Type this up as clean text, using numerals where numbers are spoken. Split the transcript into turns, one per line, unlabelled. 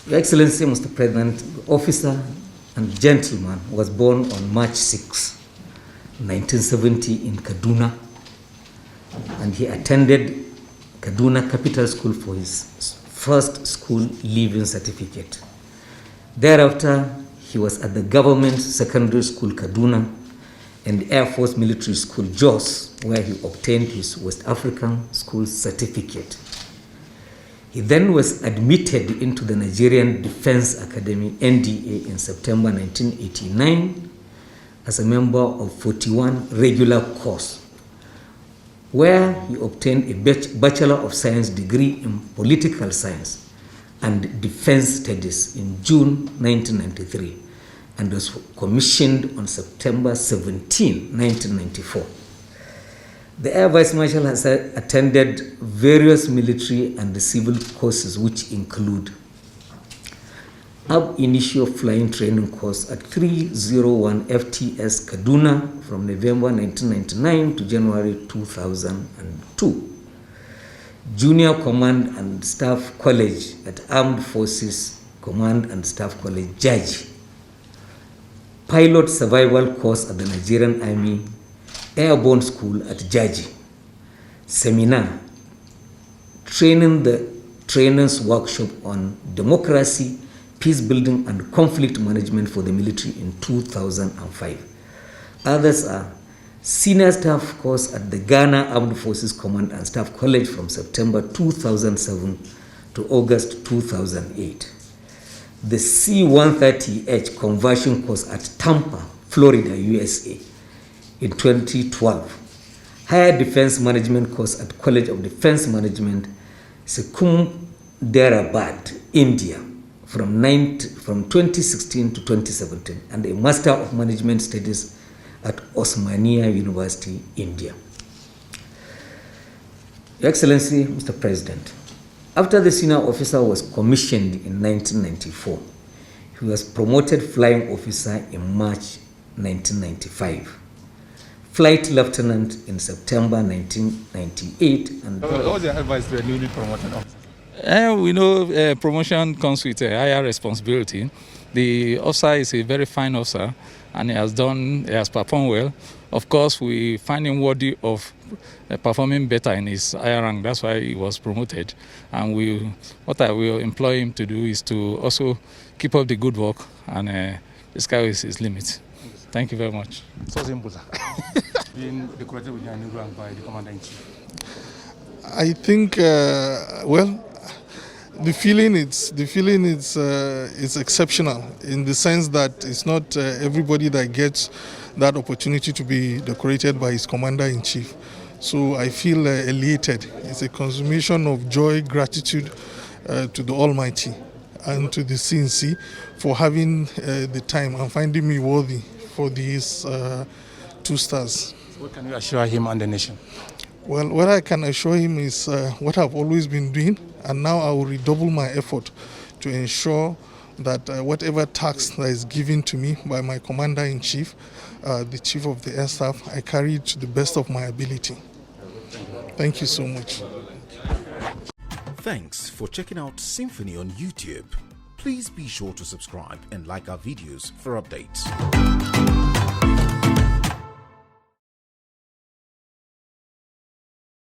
Your Excellency, Mr. President, the officer and gentleman was born on March 6, 1970 in Kaduna, and he attended Kaduna Capital School for his first school leaving certificate. Thereafter, he was at the Government Secondary School Kaduna and the Air Force Military School Jos, where he obtained his West African School Certificate. He then was admitted into the Nigerian Defense Academy, NDA, in September 1989 as a member of 41 regular course, where he obtained a Bachelor of Science degree in Political Science and Defense Studies in June 1993 and was commissioned on September 17, 1994. The Air Vice Marshal has attended various military and civil courses, which include Ab Initio Flying Training Course at 301 FTS Kaduna from November 1999 to January 2002. Junior Command and Staff College at Armed Forces Command and Staff College, Jaji. Pilot Survival Course at the Nigerian Army Airborne School at Jaji. Seminar, Training the Trainers Workshop on Democracy, Peace Building and Conflict Management for the Military in 2005. Others are Senior Staff Course at the Ghana Armed Forces Command and Staff College from September 2007 to August 2008. The C-130H Conversion Course at Tampa, Florida, USA in 2012. Higher Defense Management Course at College of Defense Management, Secunderabad, India from 2016 to 2017, and a Master of Management Studies at Osmania University, India. Your Excellency, Mr. President, after the senior officer was commissioned in 1994, he was promoted flying officer in March 1995. Flight lieutenant in September 1998. And
what's your advice to a newly promoted officer?
We know promotion comes with a higher responsibility. The officer is a very fine officer, and he has performed well. Of course, we find him worthy of performing better in his higher rank. That's why he was promoted. And what I will employ him to do is to also keep up the good work, and the sky is his limit. Thank you very much.
So simple, sir. Being decorated with your new rank by the Commander-in-Chief.
I think, the feeling is exceptional in the sense that it's not everybody that gets that opportunity to be decorated by his Commander-in-Chief. So I feel elated. It's a consummation of joy, gratitude to the Almighty and to the CNC for having the time and finding me worthy for these 2 stars.
What can you assure him and the nation?
Well, what I can assure him is what I've always been doing, and now I will redouble my effort to ensure that whatever task that is given to me by my Commander-in-Chief, the Chief of the Air Staff, I carry it to the best of my ability. Thank you so much.
Thanks for checking out Symphony on YouTube. Please be sure to subscribe and like our videos for updates.